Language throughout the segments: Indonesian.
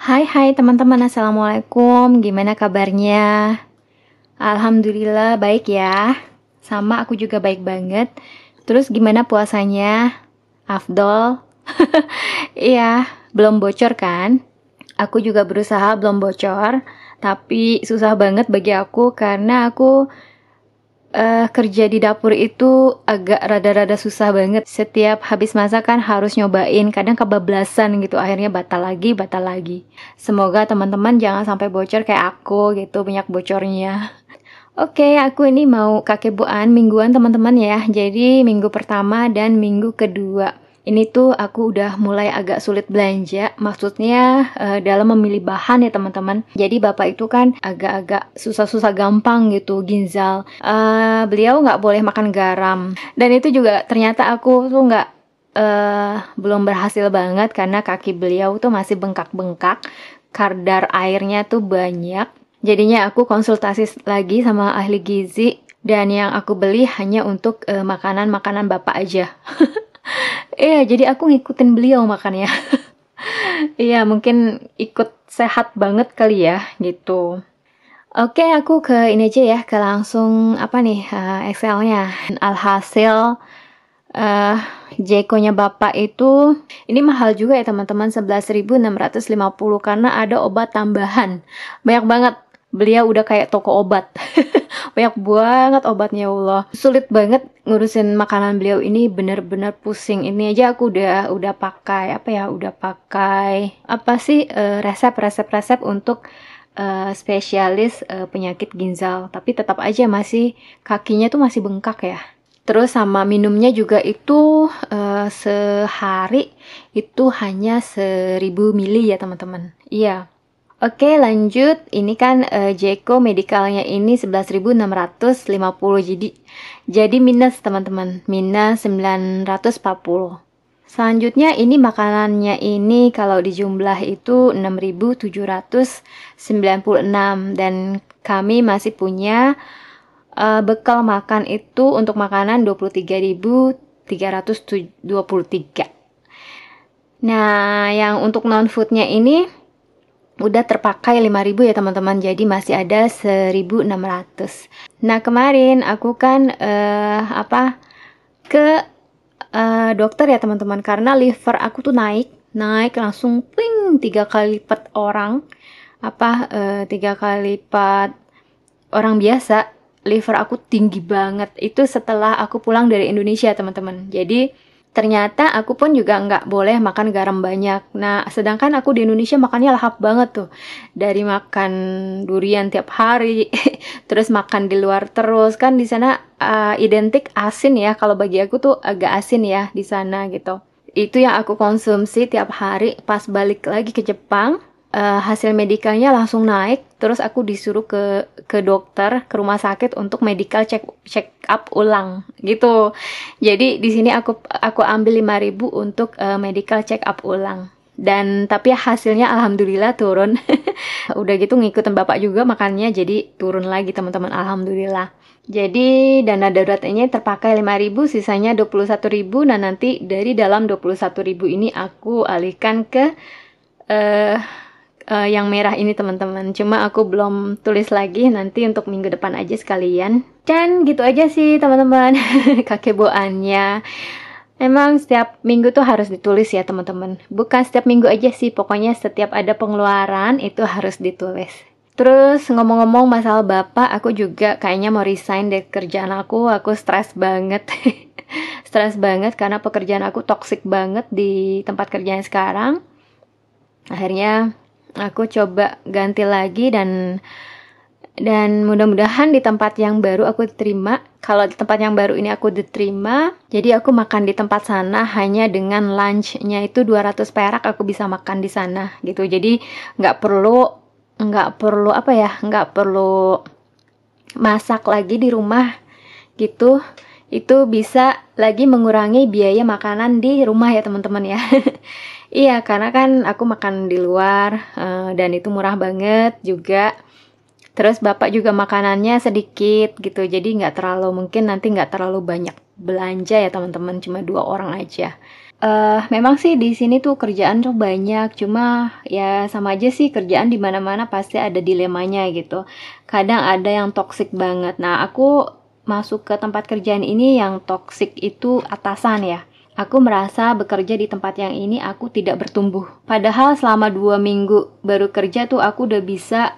Hai teman-teman, Assalamualaikum. Gimana kabarnya? Alhamdulillah baik ya. Sama aku juga baik banget. Terus gimana puasanya? Afdol? Iya, belum bocor kan? Aku juga berusaha belum bocor, tapi susah banget bagi aku karena aku kerja di dapur itu agak rada-rada susah banget. Setiap habis masak kan harus nyobain, kadang kebablasan gitu, akhirnya batal lagi. Semoga teman-teman jangan sampai bocor kayak aku gitu, banyak bocornya. Oke, aku ini mau kakeboan mingguan teman-teman ya. Jadi minggu pertama dan minggu kedua. Ini tuh aku udah mulai agak sulit belanja. Maksudnya dalam memilih bahan ya teman-teman. Jadi bapak itu kan agak-agak susah-susah gampang gitu ginjal. Beliau nggak boleh makan garam. Dan itu juga ternyata aku tuh nggak belum berhasil banget karena kaki beliau tuh masih bengkak-bengkak. Kadar airnya tuh banyak. Jadinya aku konsultasi lagi sama ahli gizi dan yang aku beli hanya untuk makanan-makanan bapak aja. Iya, jadi aku ngikutin beliau makannya. Iya, mungkin ikut sehat banget kali ya, gitu. Oke, aku ke ini aja ya, ke langsung apa nih Excel-nya. Alhasil uh, Jeko-nya Bapak itu ini mahal juga ya teman-teman, 11.650 karena ada obat tambahan. Banyak banget. Beliau udah kayak toko obat. Banyak banget obatnya, ya Allah. Sulit banget ngurusin makanan beliau ini, bener-bener pusing. Ini aja aku udah pakai apa ya? Udah pakai apa sih resep untuk spesialis penyakit ginjal, tapi tetap aja masih kakinya tuh masih bengkak ya. Terus sama minumnya juga itu sehari itu hanya 1000 mili ya teman-teman. Iya. Oke, lanjut. Ini kan Jeko medikalnya ini 11.650, jadi minus teman-teman. Minus 940. Selanjutnya ini makanannya ini kalau dijumlah itu 6.796 dan kami masih punya bekal makan itu untuk makanan 23.323. Nah, yang untuk non-foodnya ini udah terpakai 5.000 ya teman-teman, jadi masih ada 1.600. Nah, kemarin aku kan ke dokter ya teman-teman, karena liver aku tuh naik langsung pling 3 kali lipat orang 3 kali lipat orang biasa. Liver aku tinggi banget itu setelah aku pulang dari Indonesia teman-teman. Jadi ternyata aku pun juga nggak boleh makan garam banyak. Nah, sedangkan aku di Indonesia makannya lahap banget tuh. Dari makan durian tiap hari, terus makan di luar terus. Kan di sana identik asin ya. Kalau bagi aku tuh agak asin ya di sana gitu. Itu yang aku konsumsi tiap hari. Pas balik lagi ke Jepang, hasil medikalnya langsung naik. Terus aku disuruh ke dokter, ke rumah sakit untuk medical check up ulang gitu. Jadi di sini aku ambil 5.000 untuk medical check up ulang. Dan tapi hasilnya alhamdulillah turun. Udah gitu ngikutin bapak juga makannya, jadi turun lagi teman-teman, alhamdulillah. Jadi dana darurat ini terpakai 5.000, sisanya 21.000. Nah, nanti dari dalam 21.000 ini aku alihkan ke yang merah ini teman-teman. Cuma aku belum tulis lagi, nanti untuk minggu depan aja sekalian. Dan gitu aja sih teman-teman kakeboannya. Emang setiap minggu tuh harus ditulis ya teman-teman. Bukan setiap minggu aja sih, pokoknya setiap ada pengeluaran itu harus ditulis. Terus ngomong-ngomong masalah bapak, aku juga kayaknya mau resign dari kerjaan aku stres banget. Stres banget karena pekerjaan aku toksik banget di tempat kerjaan sekarang. Akhirnya aku coba ganti lagi dan mudah-mudahan di tempat yang baru aku diterima. Kalau di tempat yang baru ini aku diterima, jadi aku makan di tempat sana hanya dengan lunchnya itu 200 perak aku bisa makan di sana gitu. Jadi nggak perlu masak lagi di rumah gitu. Itu bisa lagi mengurangi biaya makanan di rumah ya teman-teman ya. Iya, karena kan aku makan di luar dan itu murah banget juga. Terus bapak juga makanannya sedikit gitu, jadi mungkin nanti nggak terlalu banyak belanja ya teman-teman, cuma 2 orang aja. Memang sih di sini tuh kerjaan tuh banyak, cuma ya sama aja sih kerjaan di mana-mana pasti ada dilemanya gitu. Kadang ada yang toksik banget. Nah, aku masuk ke tempat kerjaan ini yang toksik itu atasan ya. Aku merasa bekerja di tempat yang ini aku tidak bertumbuh. Padahal selama 2 minggu baru kerja tuh aku udah bisa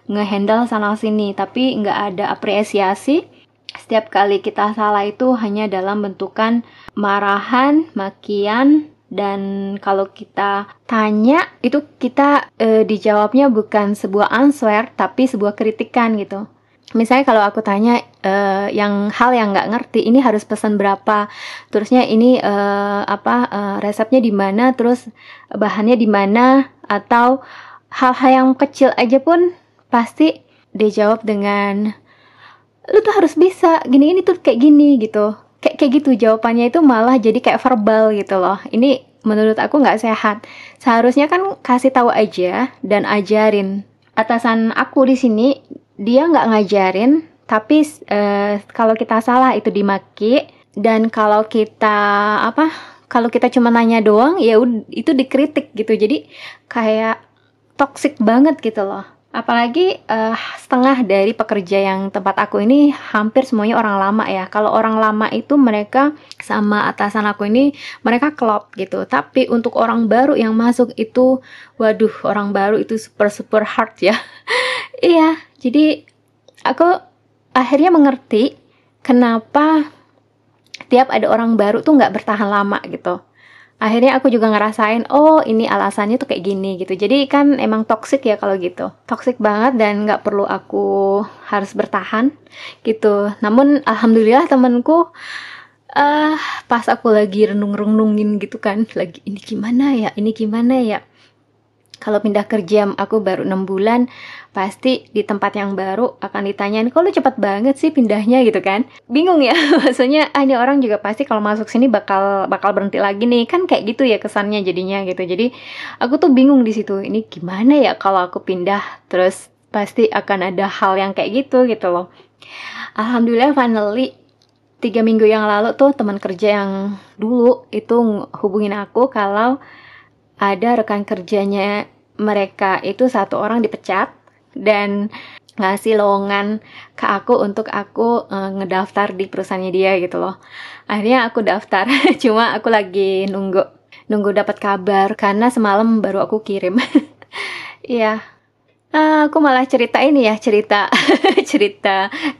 ngehandle sana sini, tapi nggak ada apresiasi. Setiap kali kita salah itu hanya dalam bentukan marahan, makian, dan kalau kita tanya itu kita dijawabnya bukan sebuah answer tapi sebuah kritikan gitu. Misalnya kalau aku tanya hal yang nggak ngerti, ini harus pesan berapa, terusnya ini resepnya di mana, terus bahannya di mana, atau hal-hal yang kecil aja pun pasti dijawab dengan lu tuh harus bisa gini, ini tuh kayak gini gitu, kayak gitu jawabannya, itu malah jadi kayak verbal gitu loh. Ini menurut aku nggak sehat. Seharusnya kan kasih tahu aja dan ajarin. Atasan aku di sini dia nggak ngajarin, tapi kalau kita salah itu dimaki, dan kalau kita cuma nanya doang ya itu dikritik gitu. Jadi kayak toxic banget gitu loh. Apalagi setengah dari pekerja yang tempat aku ini hampir semuanya orang lama ya. Kalau orang lama itu mereka sama atasan aku ini mereka klop gitu. Tapi untuk orang baru yang masuk itu, waduh, orang baru itu super hard ya. Iya, jadi aku akhirnya mengerti kenapa tiap ada orang baru tuh nggak bertahan lama gitu. Akhirnya aku juga ngerasain, oh ini alasannya tuh kayak gini gitu. Jadi kan emang toxic ya kalau gitu. Toxic banget dan nggak perlu aku harus bertahan gitu. Namun alhamdulillah temenku pas aku lagi renung-renungin gitu kan, lagi ini gimana ya. Kalau pindah kerja aku baru 6 bulan, pasti di tempat yang baru akan ditanyain, kok lu cepet banget sih pindahnya gitu kan. Bingung ya, maksudnya ini orang juga pasti kalau masuk sini bakal berhenti lagi nih, kan kayak gitu ya kesannya jadinya gitu. Jadi aku tuh bingung di situ, ini gimana ya kalau aku pindah, terus pasti akan ada hal yang kayak gitu loh. Alhamdulillah finally 3 minggu yang lalu tuh teman kerja yang dulu itu hubungin aku kalau ada rekan kerjanya mereka itu 1 orang dipecat dan ngasih lowongan ke aku untuk aku ngedaftar di perusahaannya dia gitu loh. Akhirnya aku daftar, cuma aku lagi nunggu dapat kabar karena semalam baru aku kirim. Iya. Aku malah cerita ini ya, cerita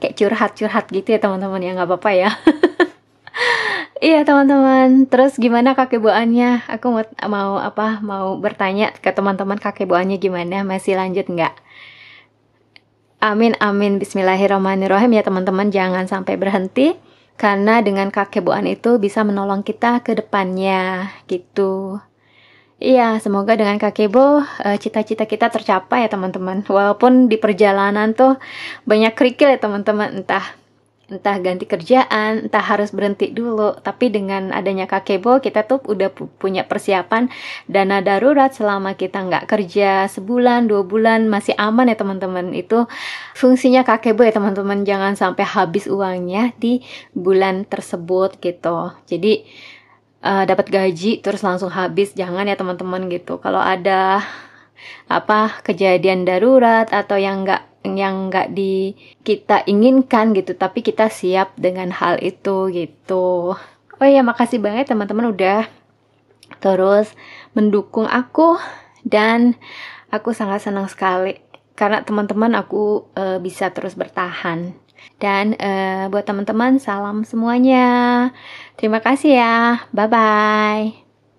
kayak curhat gitu ya teman-teman, ya nggak apa-apa ya. Iya teman-teman, terus gimana kakeboannya? Aku mau bertanya ke teman-teman kakeboannya gimana? Masih lanjut nggak? Amin amin, bismillahirrahmanirrahim ya teman-teman, jangan sampai berhenti. Karena dengan kakeboan itu bisa menolong kita ke depannya gitu. Iya, semoga dengan kakebo cita-cita kita tercapai ya teman-teman. Walaupun di perjalanan tuh banyak kerikil ya teman-teman, entah ganti kerjaan, entah harus berhenti dulu. Tapi dengan adanya kakebo kita tuh udah punya persiapan dana darurat selama kita nggak kerja sebulan, 2 bulan, masih aman ya teman-teman. Itu fungsinya kakebo ya teman-teman, jangan sampai habis uangnya di bulan tersebut gitu. Jadi dapat gaji terus langsung habis, jangan ya teman-teman gitu. Kalau ada kejadian darurat atau yang nggak kita inginkan gitu, tapi kita siap dengan hal itu gitu. Oh iya, makasih banget teman-teman udah terus mendukung aku, dan aku sangat senang sekali karena teman-teman aku bisa terus bertahan. Dan buat teman-teman, salam semuanya. Terima kasih ya. Bye-bye.